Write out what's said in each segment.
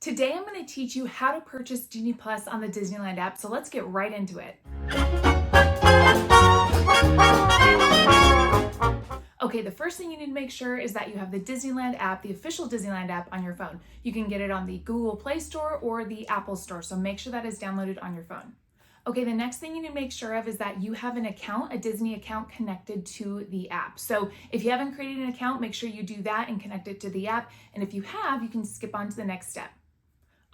Today I'm going to teach you how to purchase Genie Plus on the Disneyland app, so let's get right into it. Okay, the first thing you need to make sure is that you have the Disneyland app, the official Disneyland app on your phone. You can get it on the Google Play Store or the Apple Store, so make sure that is downloaded on your phone. Okay, the next thing you need to make sure of is that you have an account, a Disney account connected to the app. So if you haven't created an account, make sure you do that and connect it to the app. And if you have, you can skip on to the next step.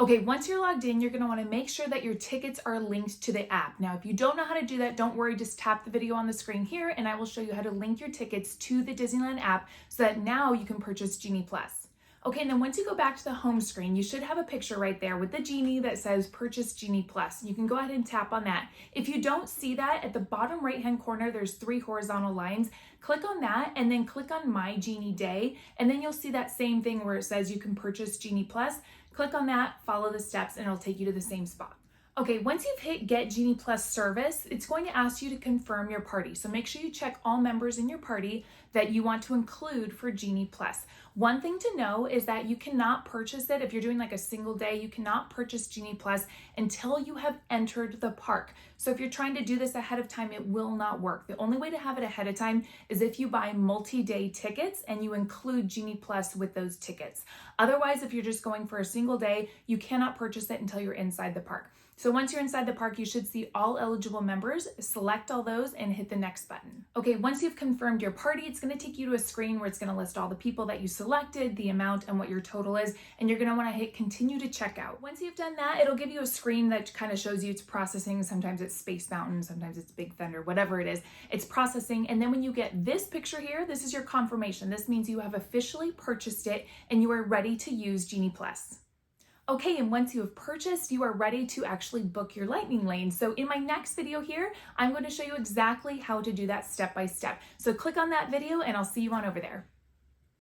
Okay, once you're logged in, you're gonna wanna make sure that your tickets are linked to the app. Now, if you don't know how to do that, don't worry, just tap the video on the screen here and I will show you how to link your tickets to the Disneyland app so that now you can purchase Genie Plus. Okay, and then once you go back to the home screen, you should have a picture right there with the Genie that says Purchase Genie Plus. You can go ahead and tap on that. If you don't see that, at the bottom right-hand corner, there's 3 horizontal lines. Click on that and then click on My Genie Day, and then you'll see that same thing where it says you can purchase Genie Plus. Click on that, follow the steps, and it'll take you to the same spot. Okay, once you've hit Get Genie Plus Service, it's going to ask you to confirm your party. So make sure you check all members in your party that you want to include for Genie Plus. One thing to know is that you cannot purchase it if you're doing like a single day. You cannot purchase Genie Plus until you have entered the park. So if you're trying to do this ahead of time, it will not work. The only way to have it ahead of time is if you buy multi-day tickets and you include Genie Plus with those tickets. Otherwise, if you're just going for a single day, you cannot purchase it until you're inside the park. So once you're inside the park, you should see all eligible members, select all those and hit the next button. Okay, once you've confirmed your party, it's gonna take you to a screen where it's gonna list all the people that you selected, the amount and what your total is, and you're gonna wanna hit continue to checkout. Once you've done that, it'll give you a screen that kind of shows you it's processing. Sometimes it's Space Mountain, sometimes it's Big Thunder, whatever it is, it's processing. And then when you get this picture here, this is your confirmation. This means you have officially purchased it and you are ready to use Genie Plus. Okay, and once you have purchased, you are ready to actually book your lightning lane. So in my next video here, I'm going to show you exactly how to do that step by step. So click on that video and I'll see you on over there.